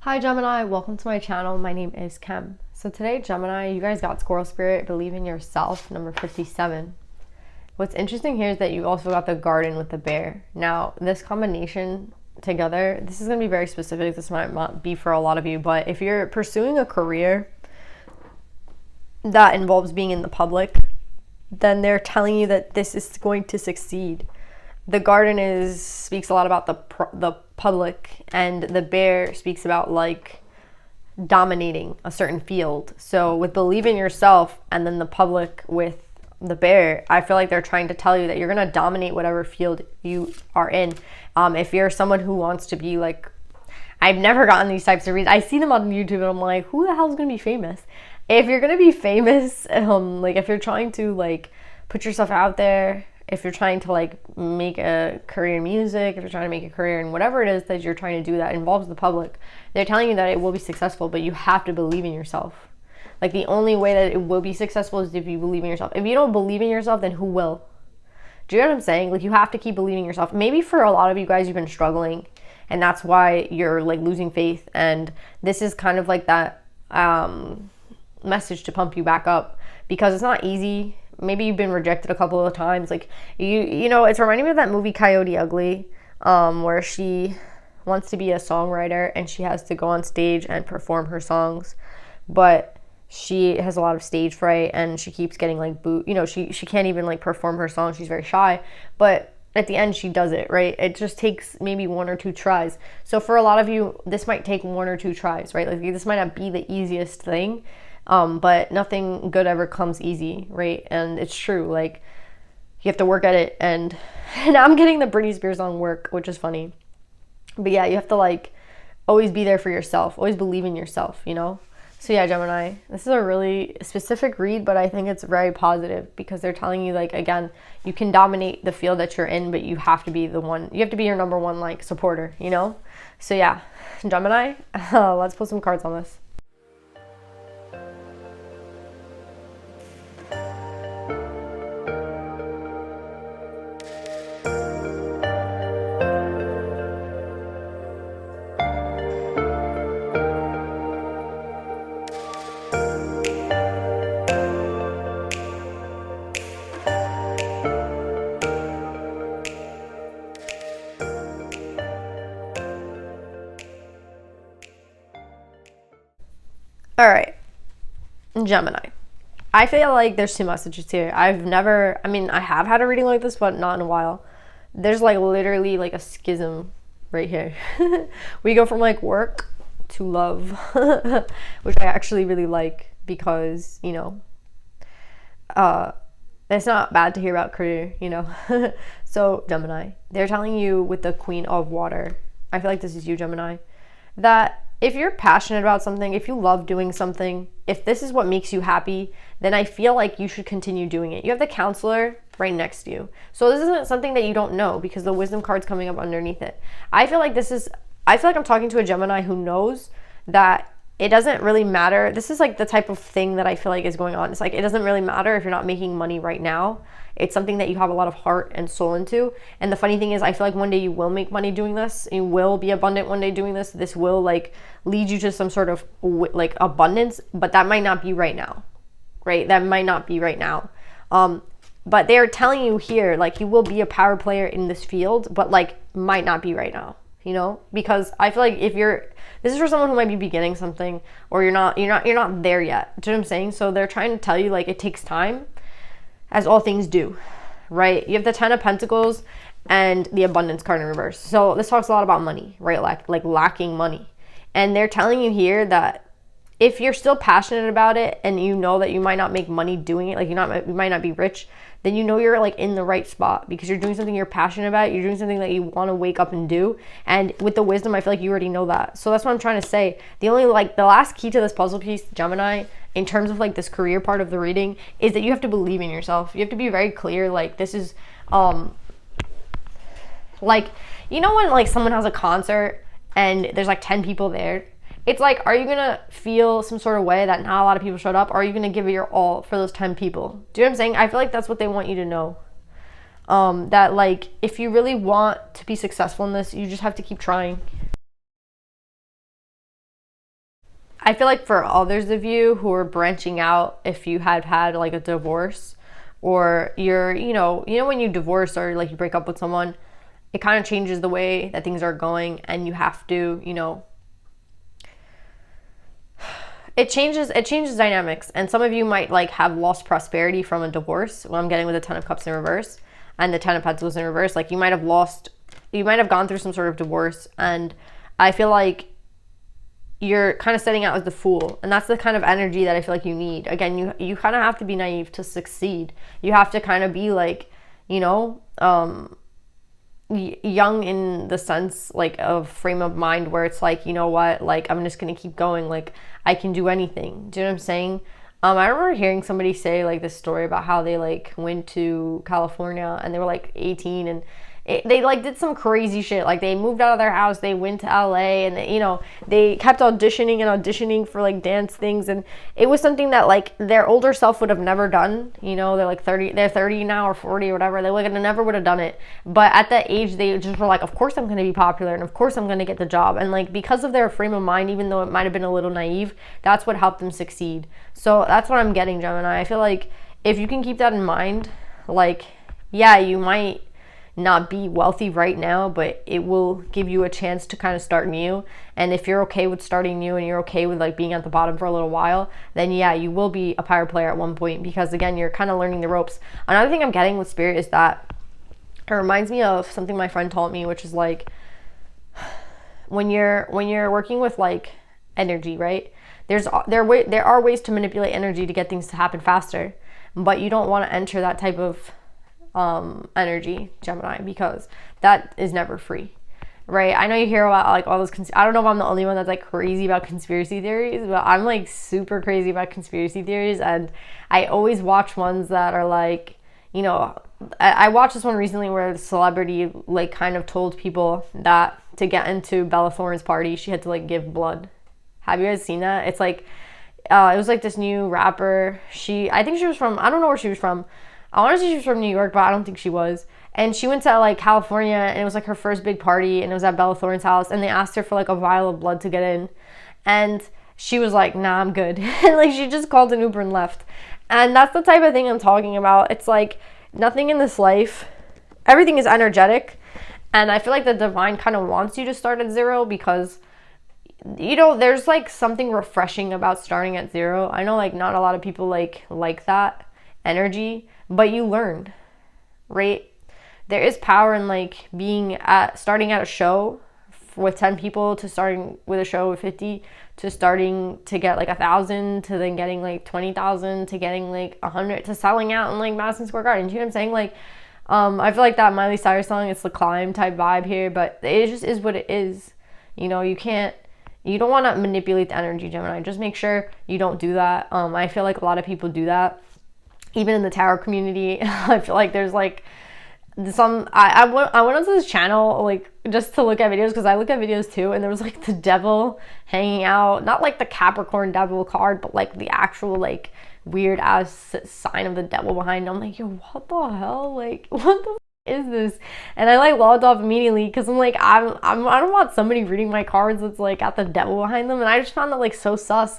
Hi Gemini, welcome to my channel. My name is Kem. So today, Gemini, you guys got Squirrel Spirit, Believe in Yourself, number 57. What's interesting here is that you also got the garden with the bear. Now, this combination together, this is going to be very specific. This might not be for a lot of you, but if you're pursuing a career that involves being in the public, then they're telling you that this is going to succeed. The garden speaks a lot about the public, and the bear speaks about like dominating a certain field. So with Believe in Yourself and then the public with the bear, I feel like they're trying to tell you that you're gonna dominate whatever field you are in. If you're someone who wants to be like, I've never gotten these types of reads. I see them on YouTube and I'm like, who the hell's gonna be famous? If you're gonna be famous, like if you're trying to like put yourself out there, if you're trying to like make a career in music, if you're trying to make a career in whatever it is that you're trying to do that involves the public, they're telling you that it will be successful, but you have to believe in yourself. Like the only way that it will be successful is if you believe in yourself. If you don't believe in yourself, then who will? Do you know what I'm saying? Like you have to keep believing in yourself. Maybe for a lot of you guys, you've been struggling and that's why you're like losing faith. And this is kind of like that message to pump you back up, because it's not easy. Maybe you've been rejected a couple of times. Like you know, it's reminding me of that movie Coyote Ugly, where she wants to be a songwriter and she has to go on stage and perform her songs, but she has a lot of stage fright and she keeps getting like booed. You know, she can't even like perform her song. She's very shy, but at the end she does it, right? It just takes maybe 1 or 2 tries. So for a lot of you, this might take 1 or 2 tries, right? Like this might not be the easiest thing, but nothing good ever comes easy, right? And it's true, like you have to work at it. And I'm getting the Britney Spears song Work, which is funny, but yeah, you have to like always be there for yourself, always believe in yourself, you know? So yeah, Gemini, this is a really specific read, but I think it's very positive because they're telling you like, again, you can dominate the field that you're in, but you have to be the one, you have to be your number one like supporter, you know? So yeah, Gemini, let's put some cards on this. All right, Gemini. I feel like there's 2 messages here. I have had a reading like this, but not in a while. There's like literally like a schism right here. We go from like work to love, which I actually really like because, you know, it's not bad to hear about career, you know. So Gemini, they're telling you with the Queen of Water, I feel like this is you, Gemini, that if you're passionate about something, if you love doing something, if this is what makes you happy, then I feel like you should continue doing it. You have the Counselor right next to you. So this isn't something that you don't know because the Wisdom card's coming up underneath it. I feel like I'm talking to a Gemini who knows that it doesn't really matter. This is like the type of thing that I feel like is going on. It's like, it doesn't really matter if you're not making money right now. It's something that you have a lot of heart and soul into. And the funny thing is, I feel like one day you will make money doing this. You will be abundant one day doing this. This will like lead you to some sort of like abundance, but that might not be right now, right? That might not be right now. But they're telling you here, like you will be a power player in this field, but like might not be right now, you know? Because I feel like this is for someone who might be beginning something, or you're not there yet. Do you know what I'm saying? So they're trying to tell you like it takes time, as all things do, right? You have the 10 of Pentacles and the Abundance card in reverse. So this talks a lot about money, right? Like lacking money. And they're telling you here that if you're still passionate about it and you know that you might not make money doing it, like you might not be rich, then you know you're like in the right spot because you're doing something you're passionate about. You're doing something that you want to wake up and do. And with the Wisdom, I feel like you already know that. So that's what I'm trying to say. The last key to this puzzle piece, Gemini, in terms of like this career part of the reading, is that you have to believe in yourself. You have to be very clear. Like this is, like, you know, when like someone has a concert and there's like 10 people there, it's like, are you gonna feel some sort of way that not a lot of people showed up? Or are you gonna give it your all for those 10 people? Do you know what I'm saying? I feel like that's what they want you to know. That like, if you really want to be successful in this, you just have to keep trying. I feel like for others of you who are branching out, if you had had like a divorce, or you're, when you divorce or like you break up with someone, it kind of changes the way that things are going, and you have to, it changes dynamics. And some of you might like have lost prosperity from a divorce. What I'm getting with the Ten of Cups in reverse and the Ten of Pentacles in reverse, like you might have gone through some sort of divorce, and I feel like you're kind of setting out as the Fool, and that's the kind of energy that I feel like you need. Again, you kind of have to be naive to succeed. You have to kind of be like, young in the sense like of frame of mind where it's like, you know what, like I'm just gonna keep going, like I can do anything. Do you know what I'm saying? I remember hearing somebody say like this story about how they like went to California and they were like 18, and they like did some crazy shit. Like they moved out of their house, they went to LA, and they kept auditioning for like dance things, and it was something that like their older self would have never done. They're like 30 now or 40 or whatever. They like never would have done it. But at that age, they just were like, of course I'm going to be popular, and of course I'm going to get the job. And like because of their frame of mind, even though it might have been a little naive, that's what helped them succeed. So that's what I'm getting, Gemini. I feel like if you can keep that in mind, like, yeah, you might not be wealthy right now, but it will give you a chance to kind of start new. And if you're okay with starting new and you're okay with like being at the bottom for a little while, then yeah, you will be a power player at one point, because again, you're kind of learning the ropes. Another thing I'm getting with Spirit is that it reminds me of something my friend taught me, which is like when you're working with like energy, right? There are ways to manipulate energy to get things to happen faster, but you don't want to enter that type of energy, Gemini, because that is never free, right? I know you hear about like all those I don't know if I'm the only one that's like crazy about conspiracy theories, but I'm like super crazy about conspiracy theories, and I always watch ones that are like, I watched this one recently where the celebrity like kind of told people that to get into Bella Thorne's party, she had to like give blood. Have you guys seen that? It's like it was like this new rapper. I think she was from, I don't know where she was from. I want to say she was from New York, but I don't think she was. And she went to like California, and it was like her first big party, and it was at Bella Thorne's house, and they asked her for like a vial of blood to get in, and she was like, nah, I'm good. And like she just called an Uber and left. And that's the type of thing I'm talking about. It's like nothing in this life, everything is energetic, and I feel like the divine kind of wants you to start at zero, because there's like something refreshing about starting at zero. I know like not a lot of people like that energy, but you learn, right? There is power in like starting at a show with 10 people, to starting with a show with 50, to starting to get like 1,000, to then getting like 20,000, to getting like 100, to selling out in like Madison Square Garden. Do you know what I'm saying? Like, I feel like that Miley Cyrus song, it's the Climb type vibe here, but it just is what it is. You don't want to manipulate the energy, Gemini. Just make sure you don't do that. I feel like a lot of people do that. Even in the tarot community, I feel like there's like I went onto this channel like just to look at videos, because I look at videos too, and there was like the devil hanging out, not like the Capricorn devil card, but like the actual like weird ass sign of the devil behind. I'm like, yo, what the hell? Like, what the is this? And I like logged off immediately, because I'm like, I don't want somebody reading my cards that's like got the devil behind them. And I just found that like so sus,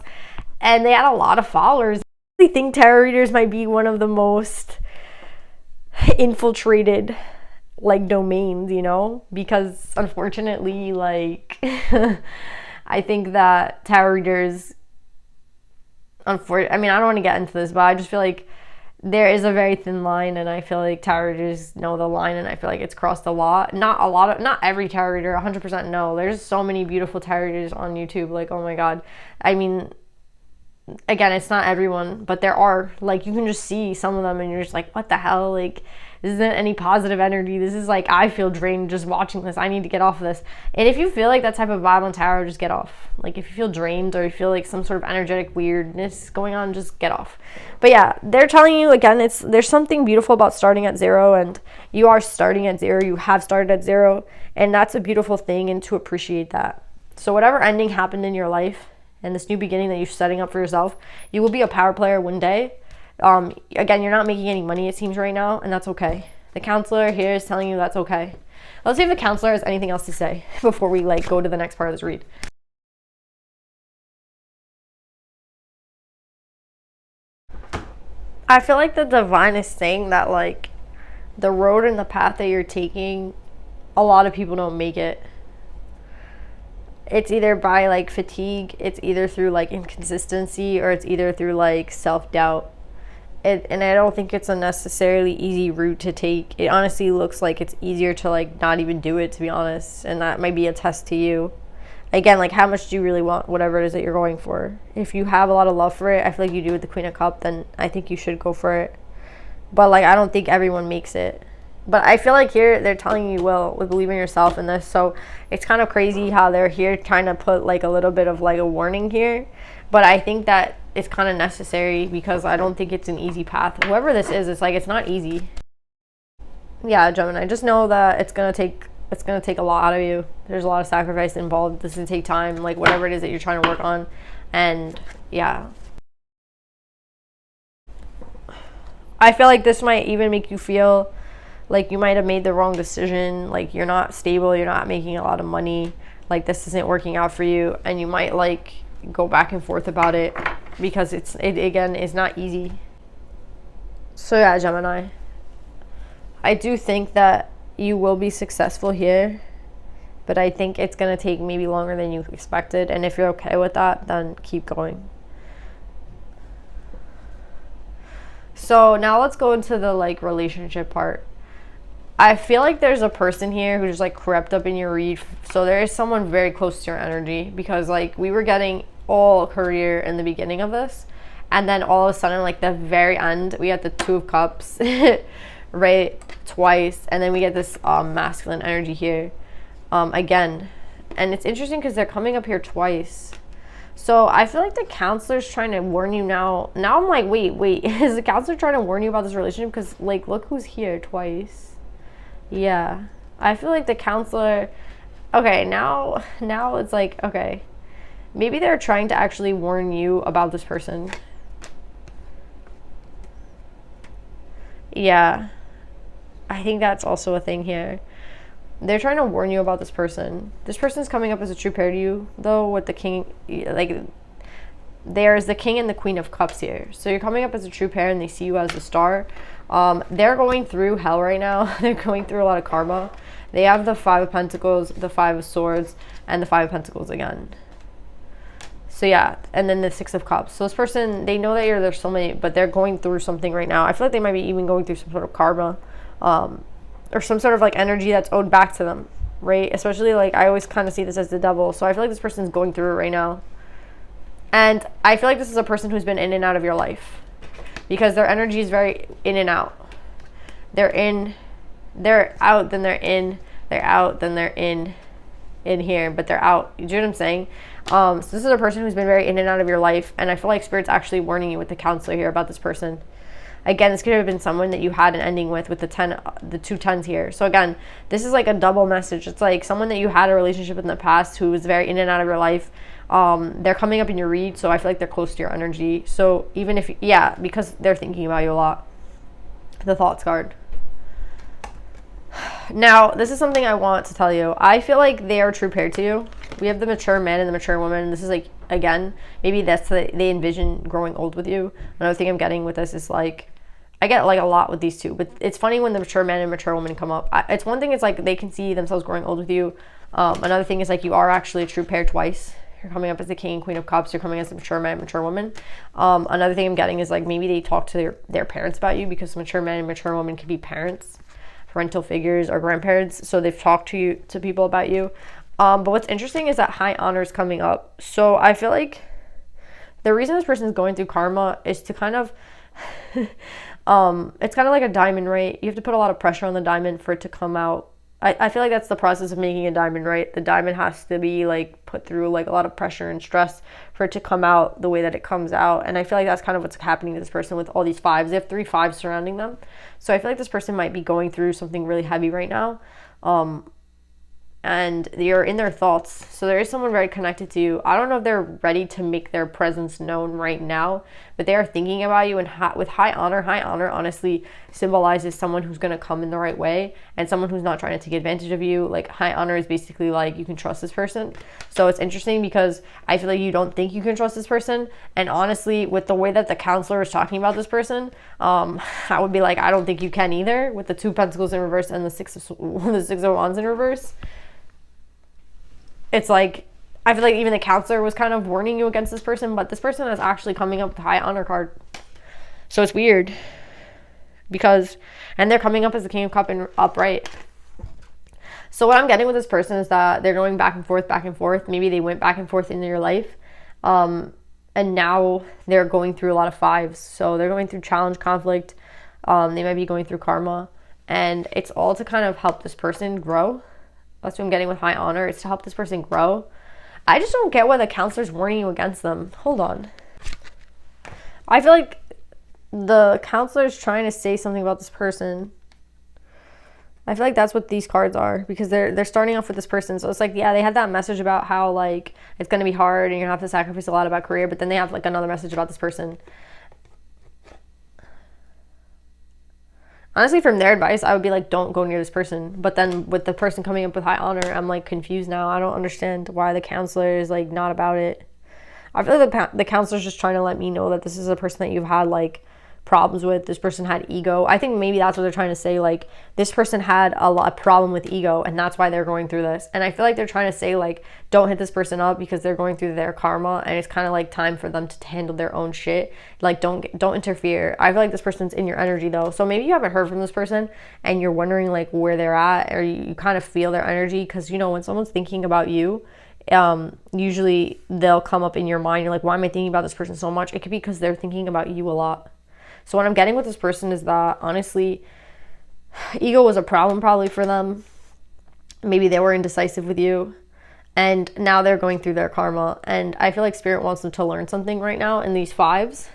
and they had a lot of followers. I think tarot readers might be one of the most infiltrated like domains, because unfortunately like I think that tarot readers, I don't want to get into this, but I just feel like there is a very thin line, and I feel like tarot readers know the line, and I feel like it's crossed a lot. Not every tarot reader, 100% no. There's so many beautiful tarot readers on YouTube, like, oh my god. I mean, again, it's not everyone, but there are, like, you can just see some of them and you're just like, what the hell, like, this isn't any positive energy. This is like, I feel drained just watching this. I need to get off of this. And if you feel like that type of vibe on tarot, just get off. Like, if you feel drained or you feel like some sort of energetic weirdness going on, just get off. But yeah, they're telling you, again, there's something beautiful about starting at zero, and you are starting at zero. You have started at zero, and that's a beautiful thing, and to appreciate that. So whatever ending happened in your life, and this new beginning that you're setting up for yourself, you will be a power player one day. Again, you're not making any money, it seems, right now, and that's okay. The counselor here is telling you that's okay. Let's see if the counselor has anything else to say before we like go to the next part of this read. I feel like the divine is saying that, like, the road and the path that you're taking, a lot of people don't make it. It's either by, like, fatigue, it's either through, like, inconsistency, or it's either through, like, self-doubt. And I don't think it's a necessarily easy route to take. It honestly looks like it's easier to, like, not even do it, to be honest. And that might be a test to you. Again, like, how much do you really want whatever it is that you're going for? If you have a lot of love for it, I feel like you do with the Queen of Cups, then I think you should go for it. But, like, I don't think everyone makes it. But I feel like here they're telling you, well, believe in yourself in this. So it's kind of crazy how they're here trying to put, like, a little bit of, like, a warning here. But I think that it's kind of necessary, because I don't think it's an easy path. Whoever this is, it's like, it's not easy. Yeah, Gemini, just know that it's gonna take a lot out of you. There's a lot of sacrifice involved. This is gonna take time, like, whatever it is that you're trying to work on. And yeah, I feel like this might even make you feel like you might have made the wrong decision, like you're not stable, you're not making a lot of money, like this isn't working out for you, and you might, like, go back and forth about it, because it again is not easy. So yeah, Gemini, I do think that you will be successful here, but I think it's going to take maybe longer than you expected, and if you're okay with that, then keep going. So now let's go into the, like, relationship part. I feel like there's a person here who just, like, crept up in your read. So there is someone very close to your energy, because, like, we were getting all career in the beginning of this, and then all of a sudden, like, the very end, we had the Two of Cups right, twice, and then we get this masculine energy here again. And it's interesting because they're coming up here twice. So I feel like the counselor's trying to warn you now. Now I'm like, wait, is the counselor trying to warn you about this relationship? Because, like, look who's here twice. Yeah, I feel like the counselor, okay, now it's like, okay, maybe they're trying to actually warn you about this person. Yeah, I think that's also a thing here. They're trying to warn you about this person. This person's coming up as a true pair to you, though, with the king, like, there's the king and the Queen of Cups here. So you're coming up as a true pair, and they see you as a star. They're going through hell right now. They're going through a lot of karma. They have the Five of Pentacles, the Five of Swords, and the Five of Pentacles again. So yeah, and then the Six of Cups. So this person, they know that you're their soulmate, but they're going through something right now. I feel like they might be even going through some sort of karma, or some sort of, like, energy that's owed back to them, right? Especially, like, I always kind of see this as the devil. So I feel like this person's going through it right now. And I feel like this is a person who's been in and out of your life, because their energy is very in and out. They're in, they're out, then they're in, they're out, then they're in here, but they're out. You know what I'm saying? So this is a person who's been very in and out of your life, and I feel like Spirit's actually warning you with the counselor here about this person. Again, this could have been someone that you had an ending with the two tens here. So again, this is like a double message. It's like someone that you had a relationship with in the past who was very in and out of your life. They're coming up in your read, so I feel like they're close to your energy. So even if, yeah, because they're thinking about you a lot. The Thoughts card. Now, this is something I want to tell you. I feel like they are true pair to you. We have the mature man and the mature woman. This is, like, again, maybe that's they envision growing old with you. Another thing I'm getting with this is, like, I get, like, a lot with these two, but it's funny when the mature man and mature woman come up. It's one thing, it's like they can see themselves growing old with you. Another thing is, like, you are actually a true pair twice. You're coming up as the King and Queen of Cups. You're coming as a mature man, mature woman. Another thing I'm getting is, like, maybe they talk to their parents about you, because mature men and mature women can be parents, parental figures, or grandparents. So they've talked to people about you. But what's interesting is that High Honor is coming up. So I feel like the reason this person is going through karma is to kind of, it's kind of like a diamond, right? You have to put a lot of pressure on the diamond for it to come out. I feel like that's the process of making a diamond, right? The diamond has to be, like, put through, like, a lot of pressure and stress for it to come out the way that it comes out. And I feel like that's kind of what's happening to this person with all these fives. They have 3 5s surrounding them. So I feel like this person might be going through something really heavy right now. and you're in their thoughts. So there is someone very connected to you. I don't know if they're ready to make their presence known right now, but they are thinking about you. And with high honor honestly symbolizes someone who's going to come in the right way and someone who's not trying to take advantage of you. Like high honor is basically like you can trust this person. So it's interesting because I feel like you don't think you can trust this person. And honestly, with the way that the counselor is talking about this person, I would be like, I don't think you can either, with the 2 pentacles in reverse and the six of wands in reverse. It's like, I feel like even the counselor was kind of warning you against this person, but this person is actually coming up with a high honor card. So it's weird because, and they're coming up as the King of Cups and upright. So what I'm getting with this person is that they're going back and forth. Maybe they went back and forth into your life. And now they're going through a lot of 5s. So they're going through challenge, conflict. They might be going through karma. And it's all to kind of help this person grow. That's what I'm getting with high honor. It's to help this person grow. I just don't get why the counselor's warning you against them. Hold on. I feel like the counselor's trying to say something about this person. I feel like that's what these cards are, because they're starting off with this person. So it's like, yeah, they have that message about how like it's going to be hard and you're going to have to sacrifice a lot about career, but then they have like another message about this person. Honestly, from their advice, I would be like, don't go near this person. But then with the person coming up with high honor, I'm like confused now. I don't understand why the counselor is like not about it. I feel like the counselor's just trying to let me know that this is a person that you've had like problems with. This person had ego. I think maybe that's what they're trying to say. Like this person had a problem with ego and that's why they're going through this. And I feel like they're trying to say like, don't hit this person up because they're going through their karma and it's kind of like time for them to handle their own shit. Like don't interfere. I feel like this person's in your energy though. So maybe you haven't heard from this person and you're wondering like where they're at, or you kind of feel their energy, because you know when someone's thinking about you, usually they'll come up in your mind. You're like, why am I thinking about this person so much? It could be because they're thinking about you a lot. So what I'm getting with this person is that honestly, ego was a problem probably for them. Maybe they were indecisive with you and now they're going through their karma. And I feel like Spirit wants them to learn something right now in these 5s.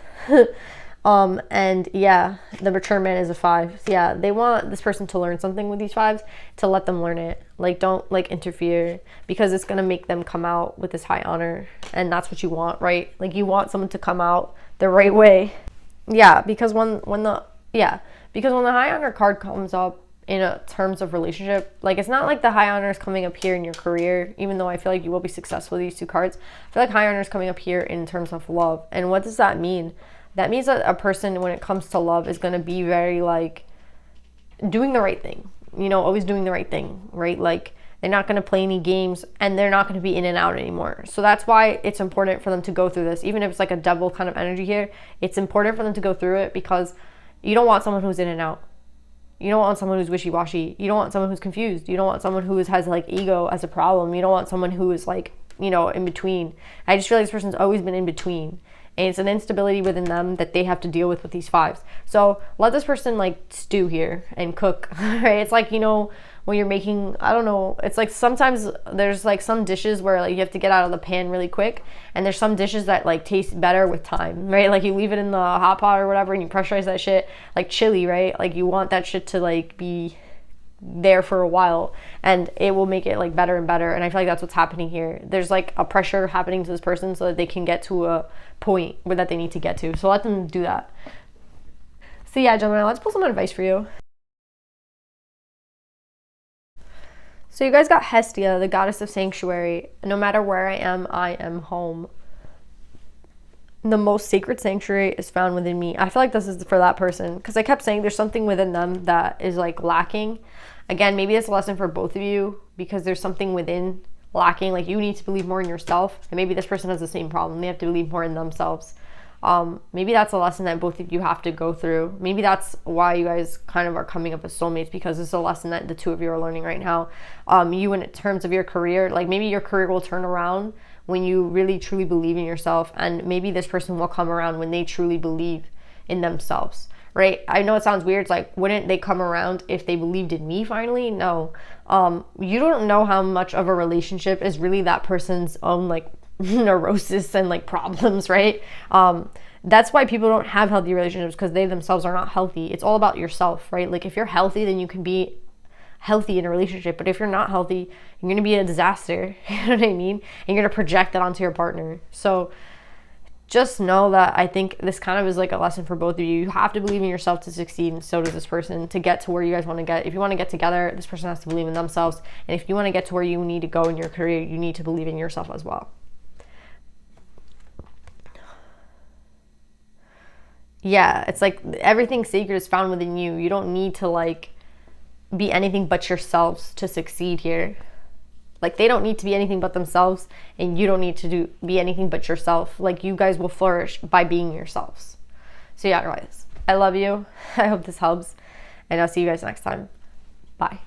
And yeah, the mature man is a 5. So yeah, they want this person to learn something with these 5s, to let them learn it. Like don't like interfere, because it's going to make them come out with this high honor. And that's what you want, right? Like you want someone to come out the right way. Yeah, because when the high honor card comes up in terms of relationship, like it's not like the high honor is coming up here in your career, even though I feel like you will be successful with these 2 cards. I feel like high honor is coming up here in terms of love. And what does that mean? That means that a person, when it comes to love, is going to be very like doing the right thing, you know, always doing the right thing, right? Like they're not going to play any games and they're not going to be in and out anymore. So that's why it's important for them to go through this. Even if it's like a devil kind of energy here, it's important for them to go through it, because you don't want someone who's in and out. You don't want someone who's wishy-washy. You don't want someone who's confused. You don't want someone who has like ego as a problem. You don't want someone who is like, you know, in between. I just feel like this person's always been in between. And it's an instability within them that they have to deal with these 5s. So let this person like stew here and cook, right? It's like, you know, when you're making, I don't know, it's like sometimes there's like some dishes where like you have to get out of the pan really quick. And there's some dishes that like taste better with time, right? Like you leave it in the hot pot or whatever and you pressurize that shit, like chili, right? Like you want that shit to like be there for a while and it will make it like better and better. And I feel like that's what's happening here. There's like a pressure happening to this person so that they can get to a point where that they need to get to. So let them do that. So yeah, Gemini, let's pull some advice for you. So you guys got Hestia, the goddess of sanctuary. No matter where I am home. The most sacred sanctuary is found within me. I feel like this is for that person, because I kept saying there's something within them that is like lacking. Again, maybe it's a lesson for both of you, because there's something within lacking. Like you need to believe more in yourself, and maybe this person has the same problem. They have to believe more in themselves. Maybe that's a lesson that both of you have to go through. Maybe that's why you guys kind of are coming up as soulmates, because it's a lesson that the 2 of you are learning right now. You in terms of your career, like maybe your career will turn around when you really truly believe in yourself, and maybe this person will come around when they truly believe in themselves, right? I know it sounds weird. It's like, wouldn't they come around if they believed in me finally? No. You don't know how much of a relationship is really that person's own like neurosis and like problems, right? That's why people don't have healthy relationships, because they themselves are not healthy. It's all about yourself, right? Like if you're healthy, then you can be healthy in a relationship. But if you're not healthy, you're going to be a disaster. You know what I mean? And you're going to project that onto your partner. So just know that I think this kind of is like a lesson for both of you. You have to believe in yourself to succeed, and so does this person, to get to where you guys want to get. If you want to get together, this person has to believe in themselves. And if you want to get to where you need to go in your career, you need to believe in yourself as well. Yeah, it's like everything sacred is found within you. You don't need to like be anything but yourselves to succeed here. Like, they don't need to be anything but themselves, and you don't need to be anything but yourself. Like, you guys will flourish by being yourselves. So yeah, guys, I love you. I hope this helps, and I'll see you guys next time. Bye.